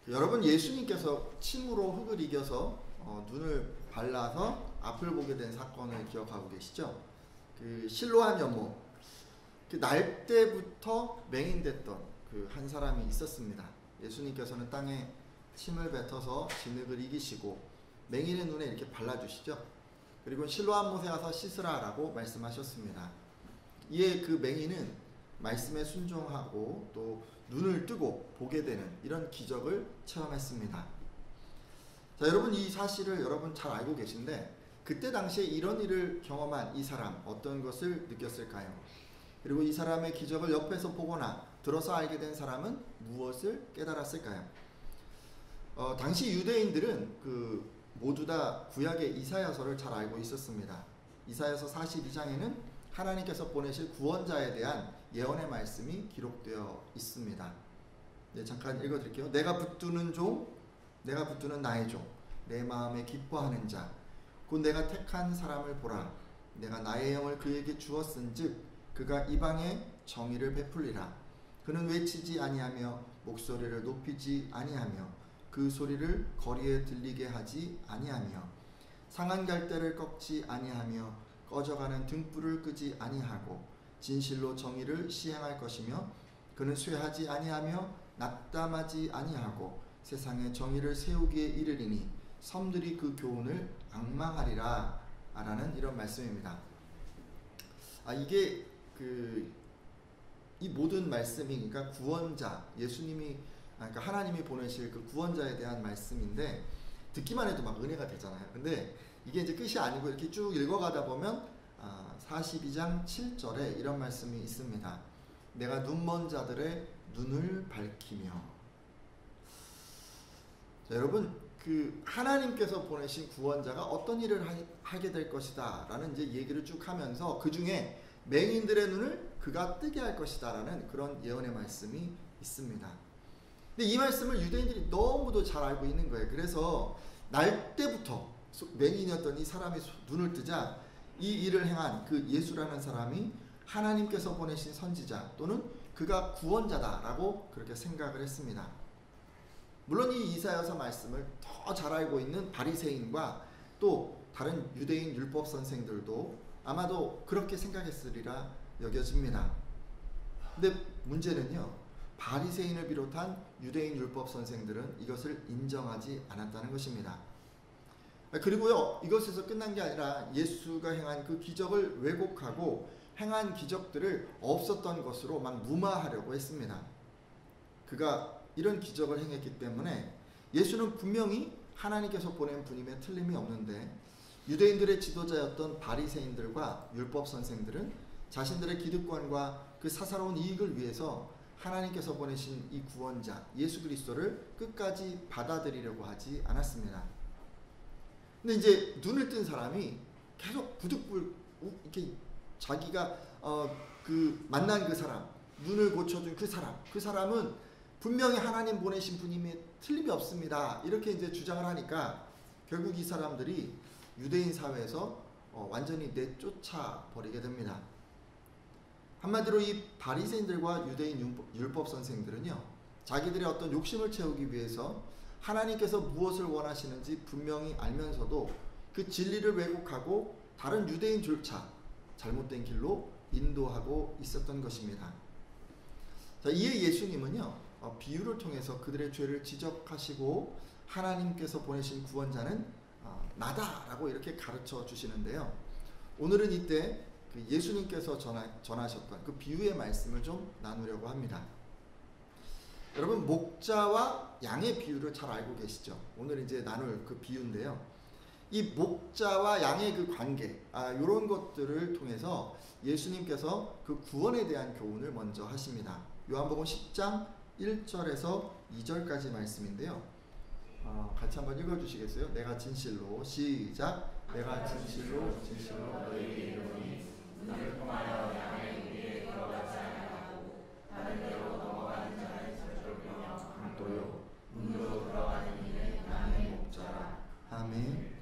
여러분, 예수님께서 침으로 흙을 이겨서 눈을 발라서 앞을 보게 된 사건을 기억하고 계시죠? 그 실로암 연못, 그 날 때부터 맹인됐던 그 한 사람이 있었습니다. 예수님께서는 땅에 침을 뱉어서 진흙을 이기시고 맹인의 눈에 이렇게 발라주시죠. 그리고 실로암 못에 가서 씻으라라고 말씀하셨습니다. 이에 그 맹인은 말씀에 순종하고 또 눈을 뜨고 보게 되는 이런 기적을 체험했습니다. 자, 여러분, 이 사실을 여러분 잘 알고 계신데 그때 당시에 이런 일을 경험한 이 사람 어떤 것을 느꼈을까요? 그리고 이 사람의 기적을 옆에서 보거나 들어서 알게 된 사람은 무엇을 깨달았을까요? 당시 유대인들은 모두 다 구약의 이사야서를 잘 알고 있었습니다. 이사야서 42장에는 하나님께서 보내실 구원자에 대한 예언의 말씀이 기록되어 있습니다. 네, 잠깐 읽어드릴게요. 내가 붙드는 종, 내가 붙드는 나의 종, 내 마음에 기뻐하는 자, 곧 내가 택한 사람을 보라. 내가 나의 영을 그에게 주었은즉 그가 이방에 정의를 베풀리라. 그는 외치지 아니하며 목소리를 높이지 아니하며 그 소리를 거리에 들리게 하지 아니하며 상한 갈대를 꺾지 아니하며 꺼져가는 등불을 끄지 아니하고 진실로 정의를 시행할 것이며 그는 쇠하지 아니하며 낙담하지 아니하고 세상에 정의를 세우기에 이르리니 섬들이 그 교훈을 앙망하리라 라는 이런 말씀입니다. 이게 이 모든 말씀이 그러니까 구원자, 예수님이 그러니까 하나님이 보내실 그 구원자에 대한 말씀인데 듣기만 해도 막 은혜가 되잖아요. 근데 이게 이제 끝이 아니고 이렇게 쭉 읽어가다 보면 42장 7절에 이런 말씀이 있습니다. 내가 눈먼 자들의 눈을 밝히며. 자, 여러분, 하나님께서 보내신 구원자가 어떤 일을 하게 될 것이다 라는 이제 얘기를 쭉 하면서 그 중에 맹인들의 눈을 그가 뜨게 할 것이다 라는 그런 예언의 말씀이 있습니다. 근데 이 말씀을 유대인들이 너무도 잘 알고 있는 거예요. 그래서 날 때부터 맹인이었던 이 사람이 눈을 뜨자 이 일을 행한 그 예수라는 사람이 하나님께서 보내신 선지자 또는 그가 구원자다라고 그렇게 생각을 했습니다. 물론 이 이사야서 말씀을 더 잘 알고 있는 바리새인과 또 다른 유대인 율법 선생들도 아마도 그렇게 생각했으리라 여겨집니다. 근데 문제는요, 바리새인을 비롯한 유대인 율법 선생들은 이것을 인정하지 않았다는 것입니다. 그리고요, 이것에서 끝난 게 아니라 예수가 행한 그 기적을 왜곡하고 행한 기적들을 없었던 것으로 막 무마하려고 했습니다. 그가 이런 기적을 행했기 때문에 예수는 분명히 하나님께서 보낸 분임에 틀림이 없는데 유대인들의 지도자였던 바리새인들과 율법 선생들은 자신들의 기득권과 그 사사로운 이익을 위해서 하나님께서 보내신 이 구원자 예수 그리스도를 끝까지 받아들이려고 하지 않았습니다. 근데 이제 눈을 뜬 사람이 계속 부득불 이렇게 자기가 만난 그 사람, 눈을 고쳐준 그 사람은 분명히 하나님 보내신 분임에 틀림이 없습니다. 이렇게 이제 주장을 하니까 결국 이 사람들이 유대인 사회에서 완전히 내쫓아 버리게 됩니다. 한마디로 이 바리새인들과 유대인 율법 선생들은요, 자기들의 어떤 욕심을 채우기 위해서 하나님께서 무엇을 원하시는지 분명히 알면서도 그 진리를 왜곡하고 다른 유대인조차 잘못된 길로 인도하고 있었던 것입니다. 자, 이에 예수님은요, 비유를 통해서 그들의 죄를 지적하시고 하나님께서 보내신 구원자는 나다라고 이렇게 가르쳐 주시는데요. 오늘은 이때 그 예수님께서 전하셨던 그 비유의 말씀을 좀 나누려고 합니다. 여러분, 목자와 양의 비유를 잘 알고 계시죠? 오늘 이제 나눌 그 비유인데요. 이 목자와 양의 그 관계, 이런 것들을 통해서 예수님께서 그 구원에 대한 교훈을 먼저 하십니다. 요한복음 10장 1절에서 2절까지 말씀인데요. 같이 한번 읽어주시겠어요? 내가 진실로, 시작. 내가 진실로 너희에게 이르노니 너를 통하여 양의 우리에 들어가지 아니하고 다른 데로 넘어가는 자는 저주며 강도요 문으로 들어가는 이는 양의 목자라. 아멘.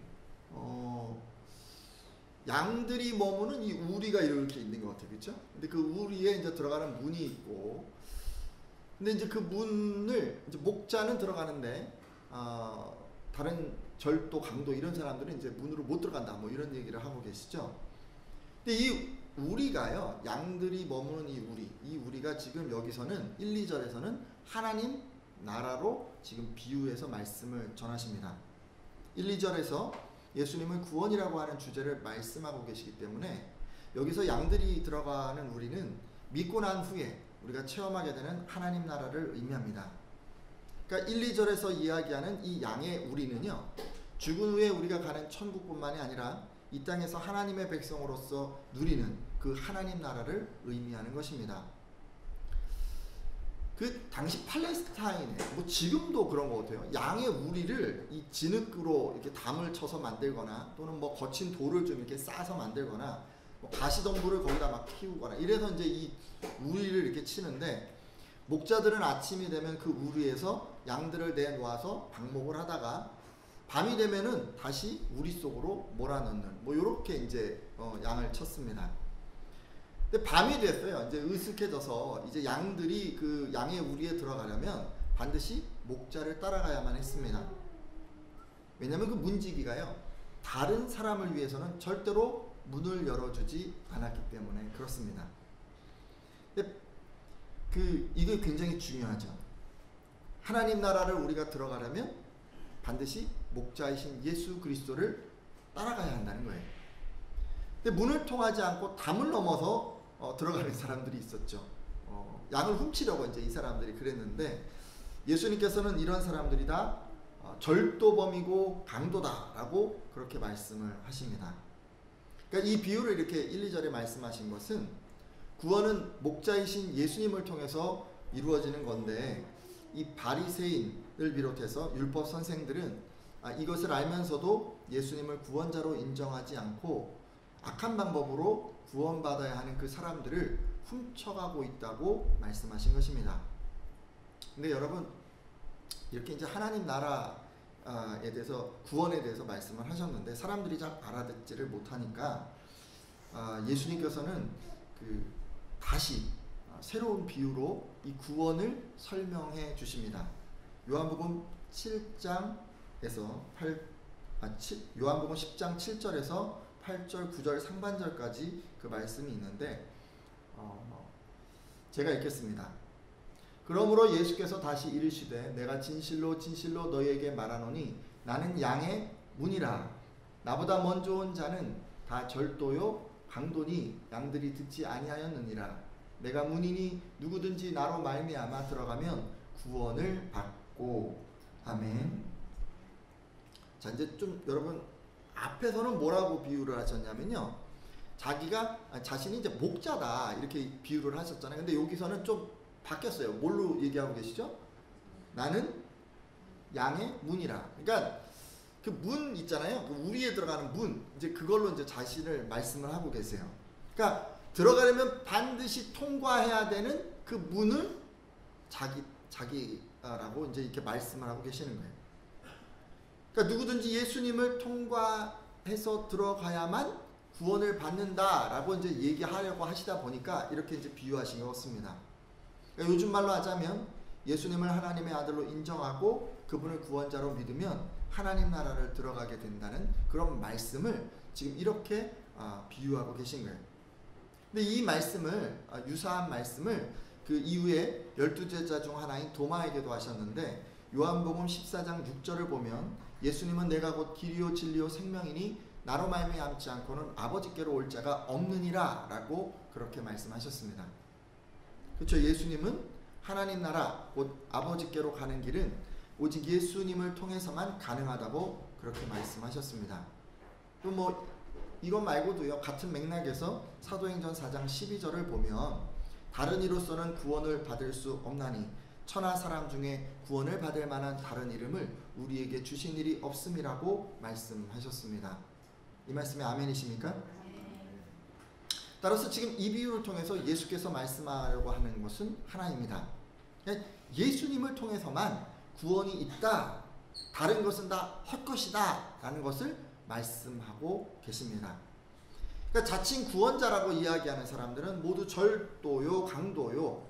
양들이 머무는 이 우리가 이렇게 있는 것 같아요, 그렇죠? 근데 그 우리에 이제 들어가는 문이 있고 근데 이제 그 문을 이제 목자는 들어가는데 다른 절도, 강도 이런 사람들은 이제 문으로 못 들어간다. 뭐 이런 얘기를 하고 계시죠. 근데 이 우리가요, 양들이 머무는 이 우리가 지금 여기서는 1, 2절에서는 하나님 나라로 지금 비유해서 말씀을 전하십니다. 1, 2절에서 예수님은 구원이라고 하는 주제를 말씀하고 계시기 때문에 여기서 양들이 들어가는 우리는 믿고 난 후에 우리가 체험하게 되는 하나님 나라를 의미합니다. 그러니까 1, 2절에서 이야기하는 이 양의 우리는요, 죽은 후에 우리가 가는 천국뿐만이 아니라 이 땅에서 하나님의 백성으로서 누리는 그 하나님 나라를 의미하는 것입니다. 그 당시 팔레스타인에, 뭐 지금도 그런 것 같아요. 양의 우리를 이 진흙으로 이렇게 담을 쳐서 만들거나 또는 뭐 거친 돌을 좀 이렇게 싸서 만들거나 뭐 가시덤불을 거기다 막 키우거나 이래서 이제 이 우리를 이렇게 치는데, 목자들은 아침이 되면 그 우리에서 양들을 내놓아서 방목을 하다가 밤이 되면은 다시 우리 속으로 몰아넣는 뭐 요렇게 이제 양을 쳤습니다. 근데 밤이 됐어요. 이제 으슥해져서 이제 양들이 그 양의 우리에 들어가려면 반드시 목자를 따라가야만 했습니다. 왜냐하면 그 문지기가요, 다른 사람을 위해서는 절대로 문을 열어주지 않았기 때문에 그렇습니다. 근데 이게 굉장히 중요하죠. 하나님 나라를 우리가 들어가려면 반드시 목자이신 예수 그리스도를 따라가야 한다는 거예요. 근데 문을 통하지 않고 담을 넘어서 들어가는 사람들이 있었죠. 양을 훔치려고 이제 이 사람들이 그랬는데, 예수님께서는 이런 사람들이 다 절도범이고 강도다라고 그렇게 말씀을 하십니다. 그러니까 이 비유를 이렇게 1, 2절에 말씀하신 것은 구원은 목자이신 예수님을 통해서 이루어지는 건데, 이 바리새인을 비롯해서 율법 선생들은 이것을 알면서도 예수님을 구원자로 인정하지 않고 악한 방법으로 구원받아야 하는 그 사람들을 훔쳐가고 있다고 말씀하신 것입니다. 근데 여러분, 이렇게 이제 하나님 나라에 대해서, 구원에 대해서 말씀을 하셨는데 사람들이 잘 알아듣지를 못하니까 예수님께서는 다시 새로운 비유로 이 구원을 설명해 주십니다. 요한복음 7장에서 요한복음 10장 7절에서 8절, 9절 상반절까지 그 말씀이 있는데 제가 읽겠습니다. 그러므로 예수께서 다시 이르시되 내가 진실로 진실로 너희에게 말하노니 나는 양의 문이라. 나보다 먼저 온 자는 다 절도요 강도니 양들이 듣지 아니하였느니라. 내가 문이니 누구든지 나로 말미암아 들어가면 구원을 받고. 아멘. 자, 이제 좀 여러분, 앞에서는 뭐라고 비유를 하셨냐면요, 자신이 이제 목자다 이렇게 비유를 하셨잖아요. 근데 여기서는 좀 바뀌었어요. 뭘로 얘기하고 계시죠? 나는 양의 문이라. 그러니까 그 문 있잖아요. 그 우리에 들어가는 문, 이제 그걸로 이제 자신을 말씀을 하고 계세요. 그러니까 들어가려면 반드시 통과해야 되는 그 문을 자기라고 이제 이렇게 말씀을 하고 계시는 거예요. 그러니까 누구든지 예수님을 통과해서 들어가야만 구원을 받는다라고 이제 얘기하려고 하시다 보니까 이렇게 이제 비유하신 것 같습니다. 그러니까 요즘 말로 하자면 예수님을 하나님의 아들로 인정하고 그분을 구원자로 믿으면 하나님 나라를 들어가게 된다는 그런 말씀을 지금 이렇게 비유하고 계신 거예요. 근데 이 말씀을, 유사한 말씀을 그 이후에 12제자 중 하나인 도마에게도 하셨는데, 요한복음 14장 6절을 보면 예수님은 내가 곧 길이요 진리요 생명이니 나로 말미암지 않고는 아버지께로 올 자가 없느니라 라고 그렇게 말씀하셨습니다. 그렇죠. 예수님은 하나님 나라 곧 아버지께로 가는 길은 오직 예수님을 통해서만 가능하다고 그렇게 말씀하셨습니다. 또 뭐 이것 말고도요, 같은 맥락에서 사도행전 4장 12절을 보면 다른 이로서는 구원을 받을 수 없나니 천하 사람 중에 구원을 받을 만한 다른 이름을 우리에게 주신 일이 없음이라고 말씀하셨습니다. 이 말씀에 아멘이십니까? 따라서 지금 이 비유를 통해서 예수께서 말씀하려고 하는 것은 하나입니다. 예수님을 통해서만 구원이 있다, 다른 것은 다 헛것이다 라는 것을 말씀하고 계십니다. 그러니까 자칭 구원자라고 이야기하는 사람들은 모두 절도요 강도요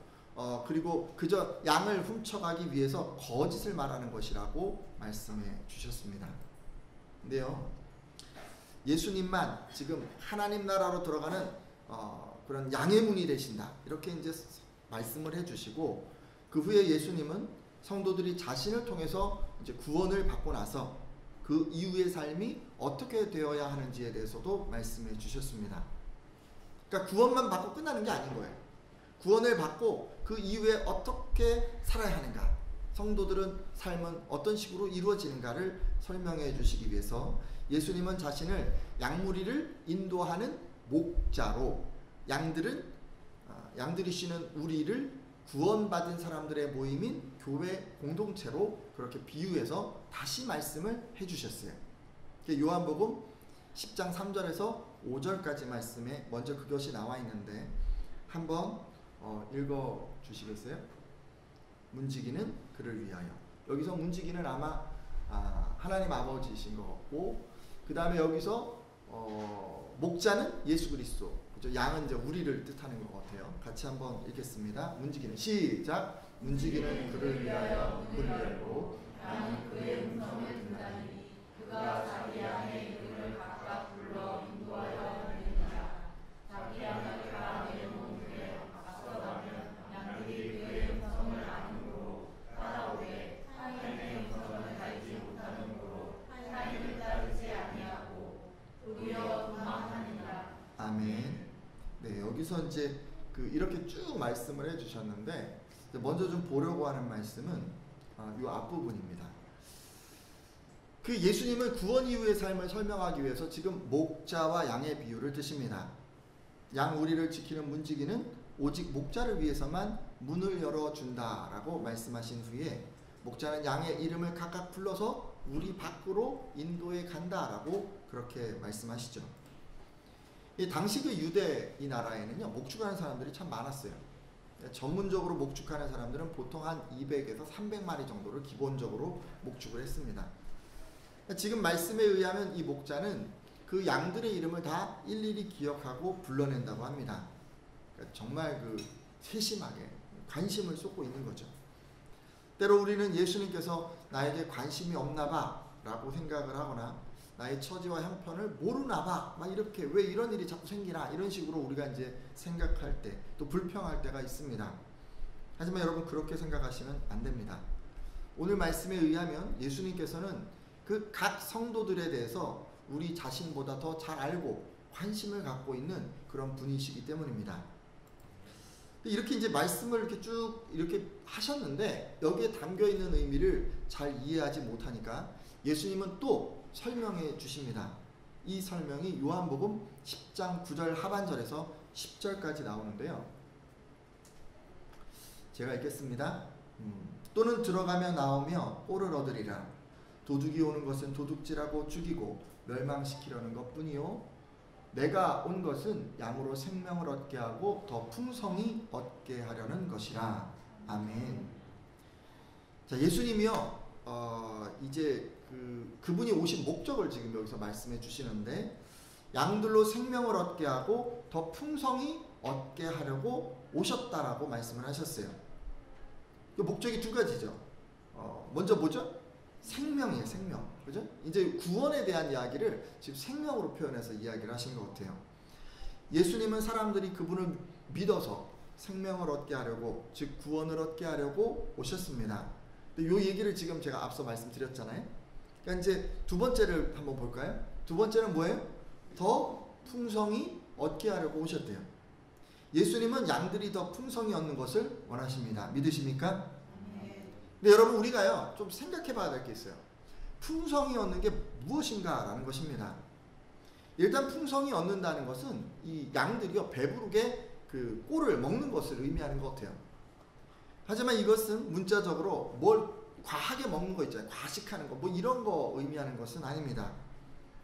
그리고 그저 양을 훔쳐가기 위해서 거짓을 말하는 것이라고 말씀해 주셨습니다. 근데요, 예수님만 지금 하나님 나라로 들어가는 그런 양의 문이 되신다, 이렇게 이제 말씀을 해주시고, 그 후에 예수님은 성도들이 자신을 통해서 이제 구원을 받고 나서 그 이후의 삶이 어떻게 되어야 하는지에 대해서도 말씀해 주셨습니다. 그러니까 구원만 받고 끝나는 게 아닌 거예요. 구원을 받고 그 이후에 어떻게 살아야 하는가, 성도들은 삶은 어떤 식으로 이루어지는가를 설명해 주시기 위해서 예수님은 자신을 양무리를 인도하는 목자로, 양들이 쉬는 우리를 구원받은 사람들의 모임인 교회 공동체로 그렇게 비유해서 다시 말씀을 해주셨어요. 요한복음 10장 3절에서 5절까지 말씀에 먼저 그것이 나와 있는데 한번 읽어 주시겠어요? 문지기는 그를 위하여. 여기서 문지기는 아마 하나님 아버지이신 것 같고, 그 다음에 여기서 목자는 예수 그리스도, 그죠? 양은 이제 우리를 뜻하는 것 같아요. 같이 한번 읽겠습니다. 문지기는 시작. 문지기는 그를 위하여 문을 열고 양은 그의 음성을 듣나니 그가 자기 양의 이름을 각각 불러 인도하여 다니니라. 자기 양을 다 내놓으되 앞서가면 양들이 그의 음성을 아므로 따라오되 타인의 음성을 알지 못하므로 타인을 따르지 아니하고 도리어 도망하니라. 아멘. 네, 여기서 이제 이렇게 쭉 말씀을 해주셨는데, 먼저 좀 보려고 하는 말씀은 이 앞부분입니다. 예수님은 구원 이후의 삶을 설명하기 위해서 지금 목자와 양의 비유를 드십니다. 양 우리를 지키는 문지기는 오직 목자를 위해서만 문을 열어준다라고 말씀하신 후에, 목자는 양의 이름을 각각 불러서 우리 밖으로 인도해 간다라고 그렇게 말씀하시죠. 이 당시 그 유대 이 나라에는요, 목축하는 사람들이 참 많았어요. 전문적으로 목축하는 사람들은 보통 한 200에서 300마리 정도를 기본적으로 목축을 했습니다. 지금 말씀에 의하면 이 목자는 그 양들의 이름을 다 일일이 기억하고 불러낸다고 합니다. 그러니까 정말 세심하게 관심을 쏟고 있는 거죠. 때로 우리는 예수님께서 나에게 관심이 없나 봐 라고 생각을 하거나, 나의 처지와 형편을 모르나 봐, 막 이렇게 왜 이런 일이 자꾸 생기나, 이런 식으로 우리가 이제 생각할 때, 또 불평할 때가 있습니다. 하지만 여러분, 그렇게 생각하시면 안 됩니다. 오늘 말씀에 의하면 예수님께서는 그 각 성도들에 대해서 우리 자신보다 더 잘 알고 관심을 갖고 있는 그런 분이시기 때문입니다. 이렇게 이제 말씀을 이렇게 쭉 이렇게 하셨는데, 여기에 담겨 있는 의미를 잘 이해하지 못하니까 예수님은 또 설명해 주십니다. 이 설명이 요한복음 10장 9절 하반절에서 10절까지 나오는데요. 제가 읽겠습니다. 또는 들어가며 나오며 꼴을 얻으리라. 도둑이 오는 것은 도둑질하고 죽이고 멸망시키려는 것뿐이요, 내가 온 것은 양으로 생명을 얻게 하고 더 풍성히 얻게 하려는 것이라. 아멘. 자, 예수님이요, 이제 그분이 오신 목적을 지금 여기서 말씀해 주시는데, 양들로 생명을 얻게 하고 더 풍성히 얻게 하려고 오셨다라고 말씀을 하셨어요. 그 목적이 두 가지죠. 먼저 뭐죠? 생명이에요, 생명. 그죠? 이제 구원에 대한 이야기를 지금 생명으로 표현해서 이야기를 하신 것 같아요. 예수님은 사람들이 그분을 믿어서 생명을 얻게 하려고, 즉 구원을 얻게 하려고 오셨습니다. 이 얘기를 지금 제가 앞서 말씀드렸잖아요. 그러니까 이제 두 번째를 한번 볼까요? 두 번째는 뭐예요? 더 풍성히 얻게 하려고 오셨대요. 예수님은 양들이 더 풍성히 얻는 것을 원하십니다. 믿으십니까? 근데 여러분, 우리가요 좀 생각해 봐야 될 게 있어요. 풍성히 얻는 게 무엇인가 라는 것입니다. 일단 풍성히 얻는다는 것은 이 양들이요 배부르게 그 꼴을 먹는 것을 의미하는 것 같아요. 하지만 이것은 문자적으로 뭘 과하게 먹는 거 있잖아요. 과식하는 거, 뭐 이런 거 의미하는 것은 아닙니다.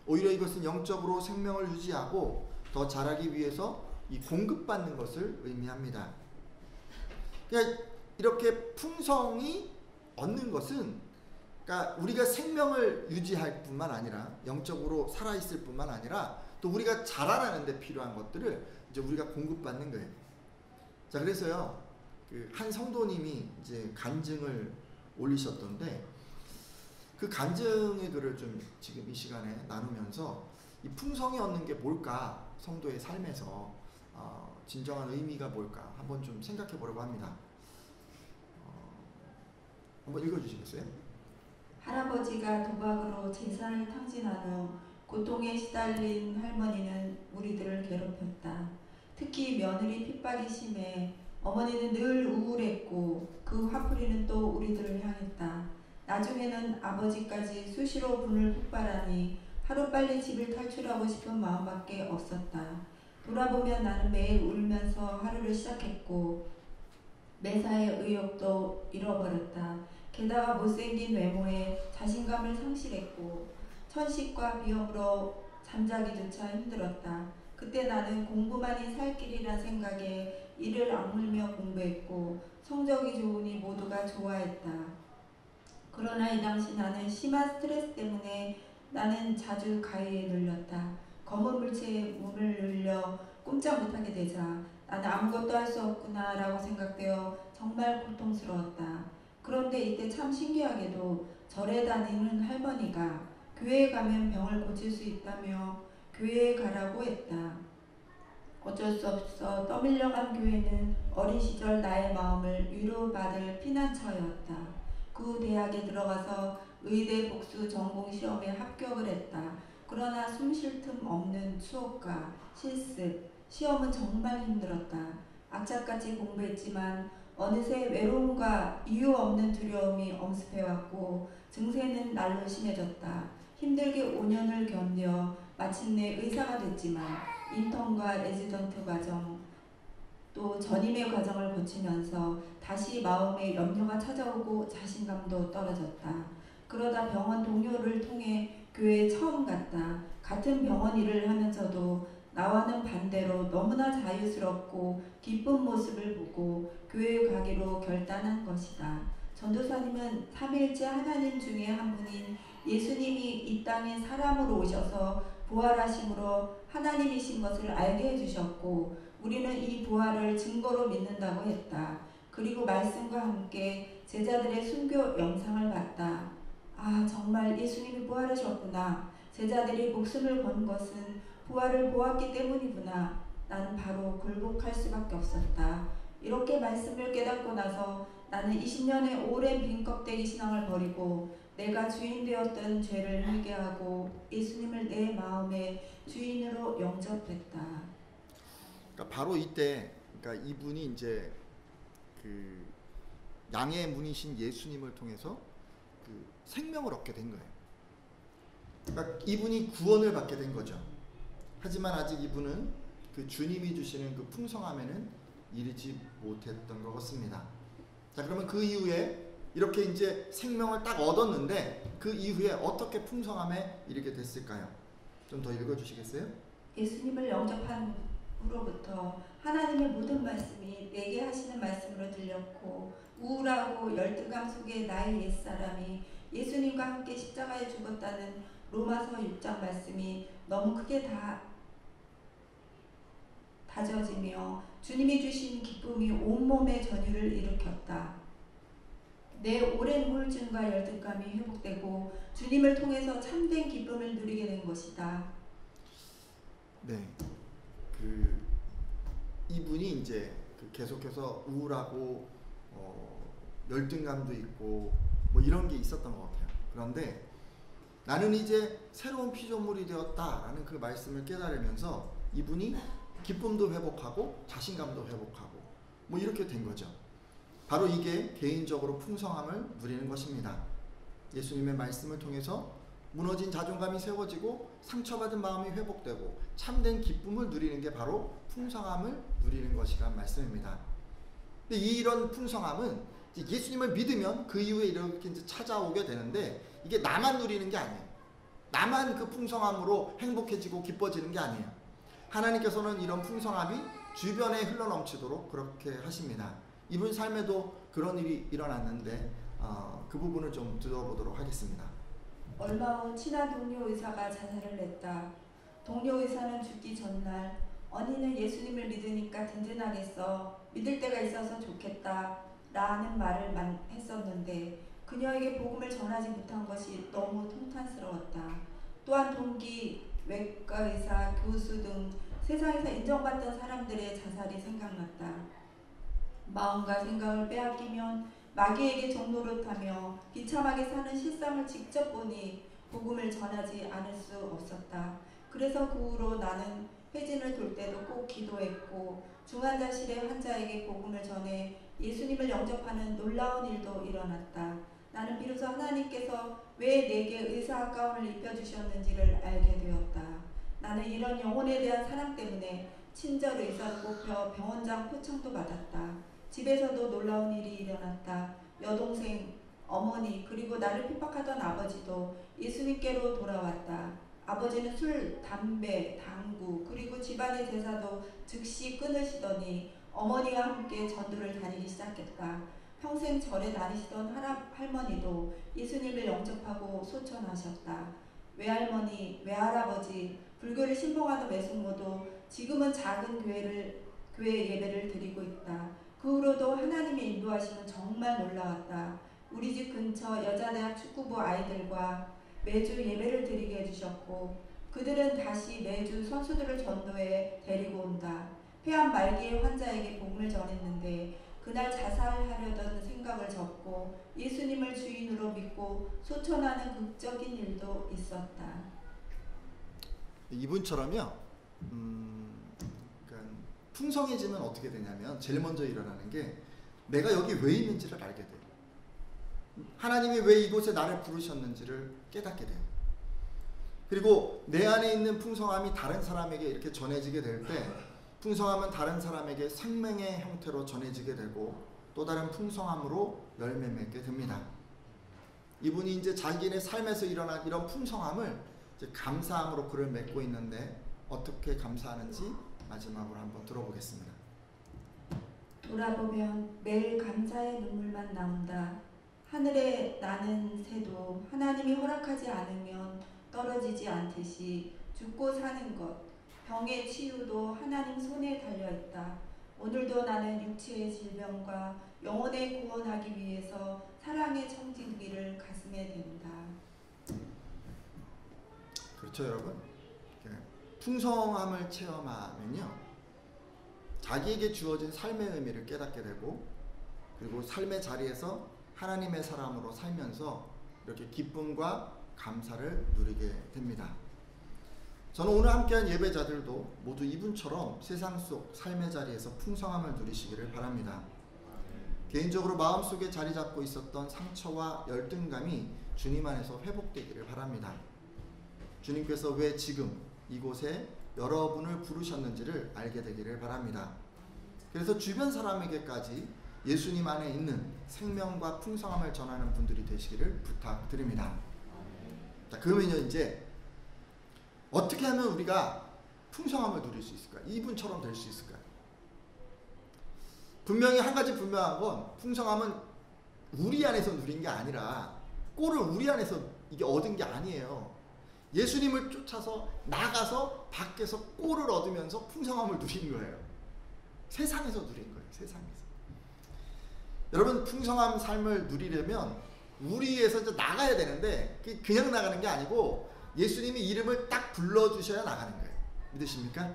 오히려 이것은 영적으로 생명을 유지하고 더 자라기 위해서 이 공급받는 것을 의미합니다. 그러니까 이렇게 풍성히 얻는 것은, 그러니까 우리가 생명을 유지할 뿐만 아니라 영적으로 살아있을 뿐만 아니라 또 우리가 자라나는 데 필요한 것들을 이제 우리가 공급받는 거예요. 자, 그래서요, 그 한 성도님이 이제 간증을 올리셨던데 그 간증의 글을 좀 지금 이 시간에 나누면서 이 풍성이 얻는 게 뭘까 성도의 삶에서 진정한 의미가 뭘까 한번 좀 생각해 보려고 합니다. 한번 읽어주시겠어요? 할아버지가 도박으로 재산을 탕진한 후 고통에 시달린 할머니는 우리들을 괴롭혔다. 특히 며느리 핍박이 심해 어머니는 늘 우울했고 그 화풀이는 또 우리들을 향했다. 나중에는 아버지까지 수시로 분을 폭발하니 하루빨리 집을 탈출하고 싶은 마음밖에 없었다. 돌아보면 나는 매일 울면서 하루를 시작했고 매사의 의욕도 잃어버렸다. 게다가 못생긴 외모에 자신감을 상실했고 천식과 비염으로 잠자기조차 힘들었다. 그때 나는 공부만이 살 길이란 생각에 이를 악물며 공부했고 성적이 좋으니 모두가 좋아했다. 그러나 이 당시 나는 심한 스트레스 때문에 나는 자주 가위에 눌렸다. 검은 물체에 몸을 눌려 꼼짝 못하게 되자 나는 아무것도 할 수 없구나 라고 생각되어 정말 고통스러웠다. 그런데 이때 참 신기하게도 절에 다니는 할머니가 교회에 가면 병을 고칠 수 있다며 교회에 가라고 했다. 어쩔 수 없어 떠밀려간 교회는 어린 시절 나의 마음을 위로받을 피난처였다. 그 후 대학에 들어가서 의대 복수 전공 시험에 합격을 했다. 그러나 숨 쉴 틈 없는 수업과 실습, 시험은 정말 힘들었다. 악착같이 공부했지만 어느새 외로움과 이유 없는 두려움이 엄습해왔고 증세는 날로 심해졌다. 힘들게 5년을 견뎌 마침내 의사가 됐지만 인턴과 레지던트 과정 또 전임의 과정을 거치면서 다시 마음에 염려가 찾아오고 자신감도 떨어졌다. 그러다 병원 동료를 통해 교회에 처음 갔다. 같은 병원 일을 하면서도 나와는 반대로 너무나 자유스럽고 기쁜 모습을 보고 교회에 가기로 결단한 것이다. 전도사님은 삼위일체 하나님 중에 한 분인 예수님이 이 땅에 사람으로 오셔서 부활하심으로 하나님이신 것을 알게 해주셨고 우리는 이 부활을 증거로 믿는다고 했다. 그리고 말씀과 함께 제자들의 순교 영상을 봤다. 아, 정말 예수님이 부활하셨구나. 제자들이 목숨을 건 것은 부활을 보았기 때문이구나. 나는 바로 굴복할 수밖에 없었다. 이렇게 말씀을 깨닫고 나서 나는 20년의 오랜 빈껍데기 신앙을 버리고 내가 주인 되었던 죄를 회개하고 예수님을 내 마음의 주인으로 영접했다. 그러니까 바로 이때, 그러니까 이분이 이제 그 양의 문이신 예수님을 통해서 그 생명을 얻게 된 거예요. 그러니까 이분이 구원을 받게 된 거죠. 하지만 아직 이분은 그 주님이 주시는 그 풍성함에는 이르지 못했던 것 같습니다. 자, 그러면 그 이후에 이렇게 이제 생명을 딱 얻었는데 그 이후에 어떻게 풍성함에 이르게 됐을까요? 좀 더 읽어주시겠어요? 예수님을 영접한 후로부터 하나님의 모든 말씀이 내게 하시는 말씀으로 들렸고 우울하고 열등감 속에 나의 옛사람이 예수님과 함께 십자가에 죽었다는 로마서 6장 말씀이 너무 크게 다져지며 주님이 주신 기쁨이 온몸에 전율을 일으켰다. 내 오랜 우울증과 열등감이 회복되고 주님을 통해서 참된 기쁨을 누리게 된 것이다. 네, 이분이 이제 계속해서 우울하고 열등감도 있고 뭐 이런 게 있었던 것 같아요. 그런데 나는 이제 새로운 피조물이 되었다라는 그 말씀을 깨달으면서 이분이 기쁨도 회복하고 자신감도 회복하고 뭐 이렇게 된 거죠. 바로 이게 개인적으로 풍성함을 누리는 것입니다. 예수님의 말씀을 통해서 무너진 자존감이 세워지고 상처받은 마음이 회복되고 참된 기쁨을 누리는 게 바로 풍성함을 누리는 것이란 말씀입니다. 근데 이런 풍성함은 예수님을 믿으면 그 이후에 이렇게 이제 찾아오게 되는데 이게 나만 누리는 게 아니에요. 나만 그 풍성함으로 행복해지고 기뻐지는 게 아니에요. 하나님께서는 이런 풍성함이 주변에 흘러넘치도록 그렇게 하십니다. 이분 삶에도 그런 일이 일어났는데 그 부분을 좀 들어보도록 하겠습니다. 얼마 후 친한 동료 의사가 자살을 했다. 동료 의사는 죽기 전날 언니는 예수님을 믿으니까 든든하겠어. 믿을 때가 있어서 좋겠다. 라는 말을 했었는데 그녀에게 복음을 전하지 못한 것이 너무 통탄스러웠다. 또한 동기, 외과 의사, 교수 등 세상에서 인정받던 사람들의 자살이 생각났다. 마음과 생각을 빼앗기면 마귀에게 종노릇하며 비참하게 사는 실상을 직접 보니 복음을 전하지 않을 수 없었다. 그래서 그 후로 나는 회진을 돌 때도 꼭 기도했고 중환자실의 환자에게 복음을 전해 예수님을 영접하는 놀라운 일도 일어났다. 나는 비로소 하나님께서 왜 내게 의사 가운을 입혀주셨는지를 알게 되었다. 나는 이런 영혼에 대한 사랑 때문에 친절 의사로 뽑혀 병원장 포청도 받았다. 집에서도 놀라운 일이 일어났다. 여동생, 어머니 그리고 나를 핍박하던 아버지도 예수님께로 돌아왔다. 아버지는 술, 담배, 당구 그리고 집안의 제사도 즉시 끊으시더니 어머니와 함께 전도를 다니기 시작했다. 평생 절에 다니시던 할머니도 예수님을 영접하고 소천하셨다. 외할머니, 외할아버지, 불교를 신봉하던 외숙모도 지금은 작은 교회 예배를 드리고 있다. 그 후로도 하나님의 인도하심은 정말 놀라웠다. 우리 집 근처 여자대학 축구부 아이들과 매주 예배를 드리게 해주셨고 그들은 다시 매주 선수들을 전도해 데리고 온다. 폐암 말기의 환자에게 복음을 전했는데 그날 자살하려던 생각을 접고 예수님을 주인으로 믿고 소천하는 극적인 일도 있었다. 이분처럼요. 그러니까 풍성해지면 어떻게 되냐면 제일 먼저 일어나는 게 내가 여기 왜 있는지를 알게 돼요. 하나님이 왜 이곳에 나를 부르셨는지를 깨닫게 돼요. 그리고 내 안에 있는 풍성함이 다른 사람에게 이렇게 전해지게 될 때 풍성함은 다른 사람에게 생명의 형태로 전해지게 되고 또 다른 풍성함으로 열매 맺게 됩니다. 이분이 이제 자기네 삶에서 일어난 이런 풍성함을 이제 감사함으로 그를 맺고 있는데 어떻게 감사하는지 마지막으로 한번 들어보겠습니다. 돌아보면 매일 감사의 눈물만 나온다. 하늘에 나는 새도 하나님이 허락하지 않으면 떨어지지 않듯이 죽고 사는 것, 병의 치유도 하나님 손에 달려있다. 오늘도 나는 육체의 질병과 영혼의 구원하기 위해서 사랑의 청진기를 가슴에 댄다. 그렇죠, 여러분. 풍성함을 체험하면요, 자기에게 주어진 삶의 의미를 깨닫게 되고 그리고 삶의 자리에서 하나님의 사람으로 살면서 이렇게 기쁨과 감사를 누리게 됩니다. 저는 오늘 함께한 예배자들도 모두 이분처럼 세상 속 삶의 자리에서 풍성함을 누리시기를 바랍니다. 개인적으로 마음속에 자리 잡고 있었던 상처와 열등감이 주님 안에서 회복되기를 바랍니다. 주님께서 왜 지금 이곳에 여러분을 부르셨는지를 알게 되기를 바랍니다. 그래서 주변 사람에게까지 예수님 안에 있는 생명과 풍성함을 전하는 분들이 되시기를 부탁드립니다. 자, 그러면요, 이제 어떻게 하면 우리가 풍성함을 누릴 수 있을까요? 이분처럼 될 수 있을까요? 분명히 한 가지 분명한 건 풍성함은 우리 안에서 누린 게 아니라 꼴을 우리 안에서 이게 얻은 게 아니에요. 예수님을 쫓아서 나가서 밖에서 꼴을 얻으면서 풍성함을 누린 거예요. 세상에서 누린 거예요. 세상에서. 여러분, 풍성한 삶을 누리려면 우리에서 이제 나가야 되는데 그냥 나가는 게 아니고 예수님이 이름을 딱 불러주셔야 나가는 거예요. 믿으십니까?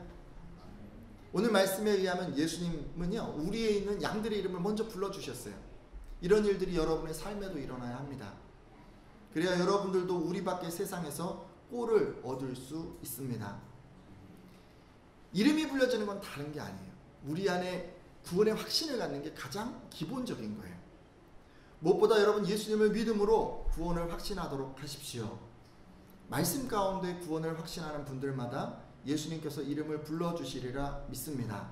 오늘 말씀에 의하면 예수님은요, 우리에 있는 양들의 이름을 먼저 불러주셨어요. 이런 일들이 여러분의 삶에도 일어나야 합니다. 그래야 여러분들도 우리 밖의 세상에서 꼴을 얻을 수 있습니다. 이름이 불려지는 건 다른 게 아니에요. 우리 안에 구원의 확신을 갖는 게 가장 기본적인 거예요. 무엇보다 여러분, 예수님을 믿음으로 구원을 확신하도록 하십시오. 말씀 가운데 구원을 확신하는 분들마다 예수님께서 이름을 불러주시리라 믿습니다.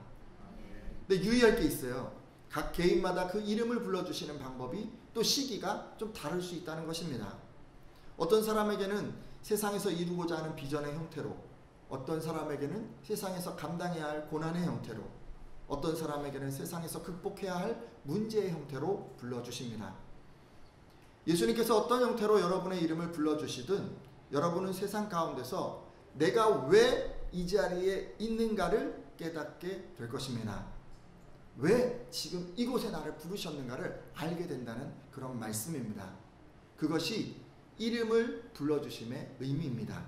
근데 유의할 게 있어요. 각 개인마다 그 이름을 불러주시는 방법이 또 시기가 좀 다를 수 있다는 것입니다. 어떤 사람에게는 세상에서 이루고자 하는 비전의 형태로, 어떤 사람에게는 세상에서 감당해야 할 고난의 형태로, 어떤 사람에게는 세상에서 극복해야 할 문제의 형태로 불러주십니다. 예수님께서 어떤 형태로 여러분의 이름을 불러주시든 여러분은 세상 가운데서 내가 왜 이 자리에 있는가를 깨닫게 될 것입니다. 왜 지금 이곳에 나를 부르셨는가를 알게 된다는 그런 말씀입니다. 그것이 이름을 불러주심의 의미입니다.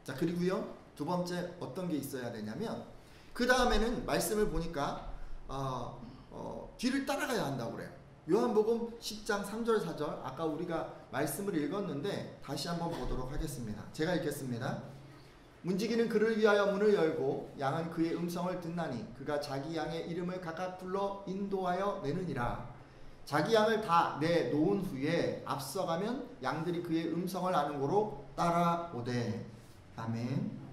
자, 그리고요, 두 번째 어떤 게 있어야 되냐면, 그 다음에는 말씀을 보니까 뒤를 따라가야 한다고 그래요. 요한복음 10장 3절 4절, 아까 우리가 말씀을 읽었는데 다시 한번 보도록 하겠습니다. 제가 읽겠습니다. 문지기는 그를 위하여 문을 열고 양은 그의 음성을 듣나니 그가 자기 양의 이름을 각각 불러 인도하여 내느니라. 자기 양을 다 내놓은 후에 앞서가면 양들이 그의 음성을 아는 고로 따라오되. 아멘.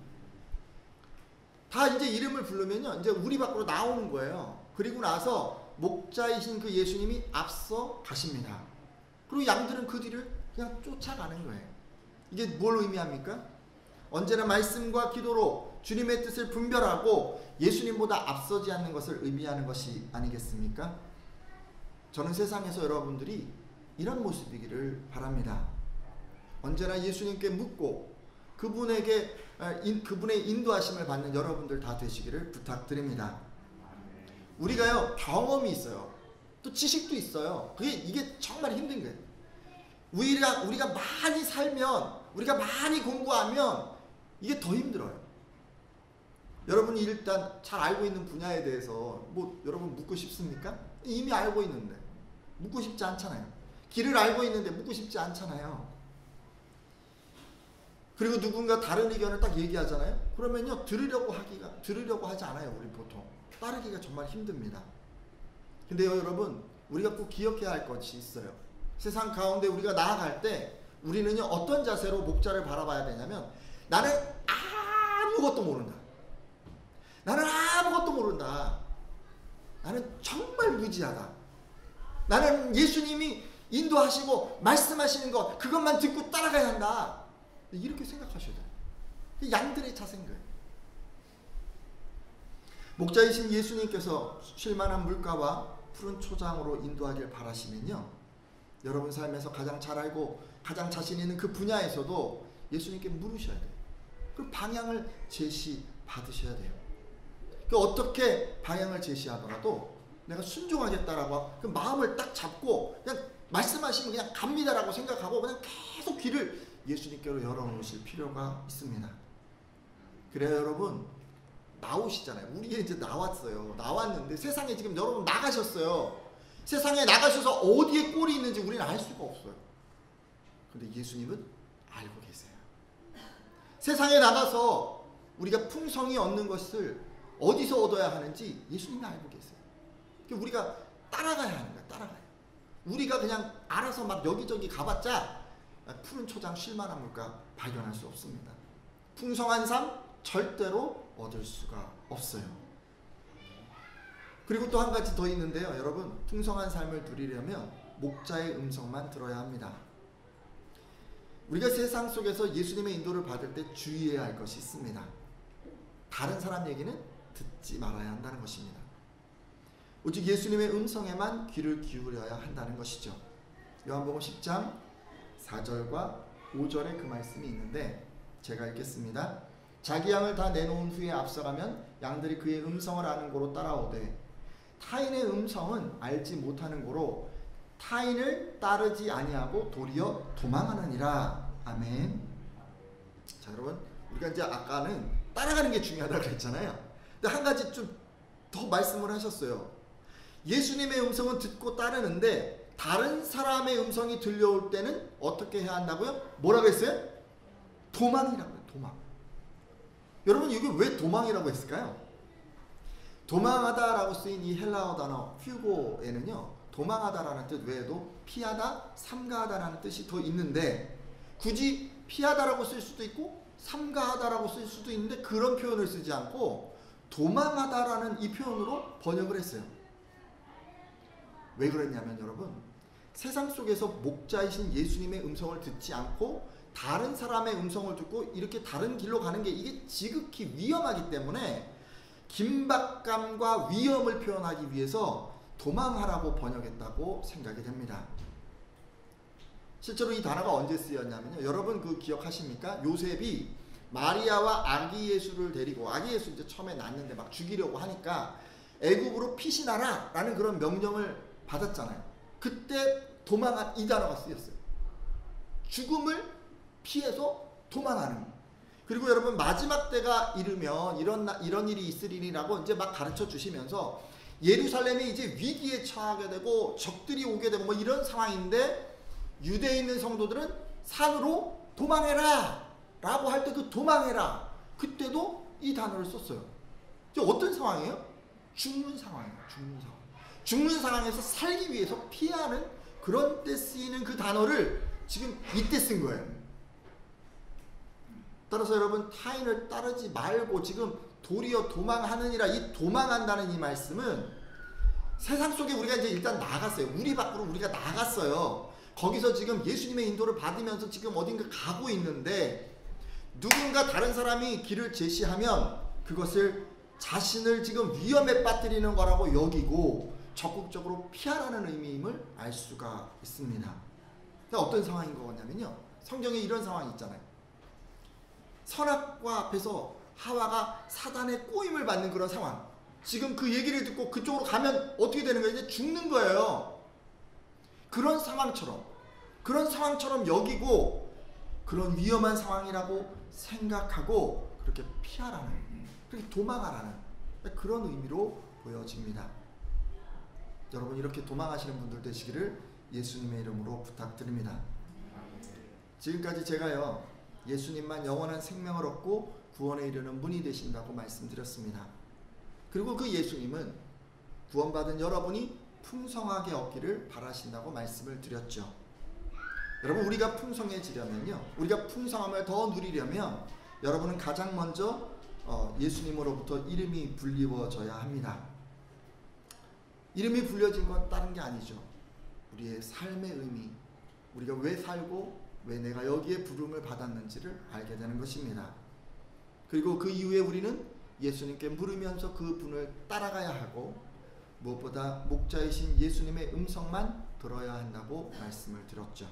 다 이제 이름을 부르면요, 이제 우리 밖으로 나오는 거예요. 그리고 나서 목자이신 그 예수님이 앞서 가십니다. 그리고 양들은 그 뒤를 그냥 쫓아가는 거예요. 이게 뭘 의미합니까? 언제나 말씀과 기도로 주님의 뜻을 분별하고 예수님보다 앞서지 않는 것을 의미하는 것이 아니겠습니까? 저는 세상에서 여러분들이 이런 모습이기를 바랍니다. 언제나 예수님께 묻고 그분의 인도하심을 받는 여러분들 다 되시기를 부탁드립니다. 우리가요, 경험이 있어요. 또 지식도 있어요. 이게 정말 힘든 거예요. 우리가 많이 살면, 우리가 많이 공부하면 이게 더 힘들어요. 여러분이 일단 잘 알고 있는 분야에 대해서 여러분 묻고 싶습니까? 이미 알고 있는데 묻고 싶지 않잖아요. 길을 알고 있는데 묻고 싶지 않잖아요. 그리고 누군가 다른 의견을 딱 얘기하잖아요. 그러면요, 들으려고 하지 않아요. 우리 보통 따르기가 정말 힘듭니다. 근데요, 여러분, 우리가 꼭 기억해야 할 것이 있어요. 세상 가운데 우리가 나아갈 때 우리는요, 어떤 자세로 목자를 바라봐야 되냐면, 나는 아무것도 모른다. 나는 아무것도 모른다. 나는 정말 무지하다. 나는 예수님이 인도하시고 말씀하시는 것, 그것만 듣고 따라가야 한다. 이렇게 생각하셔야 돼요. 양들의 자세인 거예요. 목자이신 예수님께서 쉴만한 물가와 푸른 초장으로 인도하길 바라시면요, 여러분 삶에서 가장 잘 알고 가장 자신 있는 그 분야에서도 예수님께 물으셔야 돼요. 그 방향을 제시 받으셔야 돼요. 그 어떻게 방향을 제시하더라도 내가 순종하겠다라고 그 마음을 딱 잡고 그냥 말씀하시면 그냥 갑니다라고 생각하고 그냥 계속 귀를 예수님께로 열어놓으실 필요가 있습니다. 그래요, 여러분. 나오시잖아요. 우리 이제 나왔어요. 나왔는데 세상에 지금 여러분 나가셨어요. 세상에 나가셔서 어디에 꼴이 있는지 우리는 알 수가 없어요. 근데 예수님은 알고 계세요. 세상에 나가서 우리가 풍성히 얻는 것을 어디서 얻어야 하는지 예수님이 알고 계세요. 우리가 따라가야 하는 거야. 따라가요. 우리가 그냥 알아서 막 여기저기 가봤자 푸른 초장 쉴만한 물가 발견할 수 없습니다. 풍성한 삶 절대로 얻을 수가 없어요. 그리고 또 한 가지 더 있는데요, 여러분, 풍성한 삶을 누리려면 목자의 음성만 들어야 합니다. 우리가 세상 속에서 예수님의 인도를 받을 때 주의해야 할 것이 있습니다. 다른 사람 얘기는 듣지 말아야 한다는 것입니다. 오직 예수님의 음성에만 귀를 기울여야 한다는 것이죠. 요한복음 10장 4절과 5절에 그 말씀이 있는데 제가 읽겠습니다. 자기 양을 다 내놓은 후에 앞서가면 양들이 그의 음성을 아는 고로 따라오되 타인의 음성은 알지 못하는 고로 타인을 따르지 아니하고 도리어 도망하느니라. 아멘. 자, 여러분, 우리가 이제 아까는 따라가는 게 중요하다고 그랬잖아요. 근데 한 가지 좀 더 말씀을 하셨어요. 예수님의 음성은 듣고 따르는데 다른 사람의 음성이 들려올 때는 어떻게 해야 한다고요? 뭐라고 했어요? 도망이라고 해요. 도망. 여러분, 이게 왜 도망이라고 했을까요? 도망하다라고 쓰인 이 헬라어 단어 휴고에는요, 도망하다라는 뜻 외에도 피하다, 삼가하다라는 뜻이 더 있는데 굳이 피하다라고 쓸 수도 있고 삼가하다라고 쓸 수도 있는데 그런 표현을 쓰지 않고 도망하다라는 이 표현으로 번역을 했어요. 왜 그랬냐면, 여러분, 세상 속에서 목자이신 예수님의 음성을 듣지 않고 다른 사람의 음성을 듣고 이렇게 다른 길로 가는 게 이게 지극히 위험하기 때문에 긴박감과 위험을 표현하기 위해서 도망하라고 번역했다고 생각이 됩니다. 실제로 이 단어가 언제 쓰였냐면요, 여러분 그 기억하십니까? 요셉이 마리아와 아기 예수를 데리고, 아기 예수 이제 처음에 낳는데 막 죽이려고 하니까 애굽으로 피신하라 라는 그런 명령을 받았잖아요. 그때 도망한 이 단어가 쓰였어요. 죽음을 피해서 도망하는. 그리고 여러분 마지막 때가 이르면 이런 일이 있으리라고 이제 막 가르쳐 주시면서 예루살렘이 이제 위기에 처하게 되고 적들이 오게 되고 뭐 이런 상황인데, 유대에 있는 성도들은 산으로 도망해라 라고 할 때 그 도망해라, 그때도 이 단어를 썼어요. 어떤 상황이에요? 죽는 상황이에요. 죽는 상황. 죽는 상황에서 살기 위해서 피하는 그런 때 쓰이는 그 단어를 지금 이때 쓴 거예요. 따라서 여러분 타인을 따르지 말고 지금 도리어 도망하느니라, 이 도망한다는 이 말씀은 세상 속에 우리가 이제 일단 나갔어요. 우리 밖으로 우리가 나갔어요. 거기서 지금 예수님의 인도를 받으면서 지금 어딘가 가고 있는데, 누군가 다른 사람이 길을 제시하면 그것을 자신을 지금 위험에 빠뜨리는 거라고 여기고 적극적으로 피하라는 의미임을 알 수가 있습니다. 어떤 상황인 거냐면요, 성경에 이런 상황이 있잖아요. 선악과 앞에서 하와가 사단의 꼬임을 받는 그런 상황. 지금 그 얘기를 듣고 그쪽으로 가면 어떻게 되는 거예요? 이제 죽는 거예요. 그런 상황처럼 여기고 그런 위험한 상황이라고 생각하고 그렇게 피하라는, 그렇게 도망하라는 그런 의미로 보여집니다. 여러분 이렇게 도망하시는 분들 되시기를 예수님의 이름으로 부탁드립니다. 지금까지 제가요, 예수님만 영원한 생명을 얻고 구원에 이르는 문이 되신다고 말씀드렸습니다. 그리고 그 예수님은 구원받은 여러분이 풍성하게 얻기를 바라신다고 말씀을 드렸죠. 여러분 우리가 풍성해지려면요, 우리가 풍성함을 더 누리려면 여러분은 가장 먼저 예수님으로부터 이름이 불리워져야 합니다. 이름이 불려진 건 다른 게 아니죠. 우리의 삶의 의미, 우리가 왜 살고 왜 내가 여기에 부름을 받았는지를 알게 되는 것입니다. 그리고 그 이후에 우리는 예수님께 물으면서 그 분을 따라가야 하고, 무엇보다 목자이신 예수님의 음성만 들어야 한다고 말씀을 드렸죠.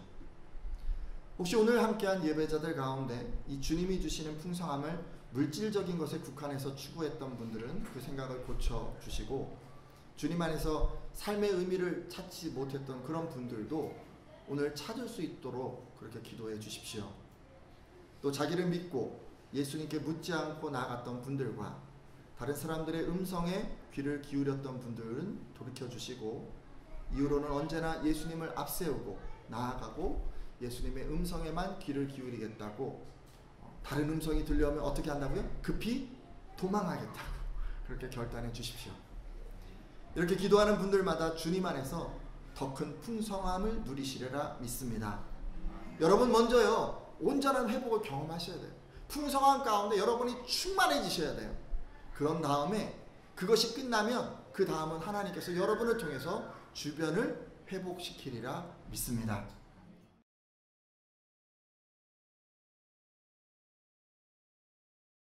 혹시 오늘 함께한 예배자들 가운데 이 주님이 주시는 풍성함을 물질적인 것에 국한해서 추구했던 분들은 그 생각을 고쳐주시고, 주님 안에서 삶의 의미를 찾지 못했던 그런 분들도 오늘 찾을 수 있도록 그렇게 기도해 주십시오. 또 자기를 믿고 예수님께 묻지 않고 나아갔던 분들과 다른 사람들의 음성에 귀를 기울였던 분들은 돌이켜주시고, 이후로는 언제나 예수님을 앞세우고 나아가고 예수님의 음성에만 귀를 기울이겠다고, 다른 음성이 들려오면 어떻게 한다고요? 급히 도망하겠다고 그렇게 결단해 주십시오. 이렇게 기도하는 분들마다 주님 안에서 더 큰 풍성함을 누리시리라 믿습니다. 여러분 먼저요, 온전한 회복을 경험하셔야 돼요. 풍성함 가운데 여러분이 충만해지셔야 돼요. 그런 다음에 그것이 끝나면 그 다음은 하나님께서 여러분을 통해서 주변을 회복시키리라 믿습니다.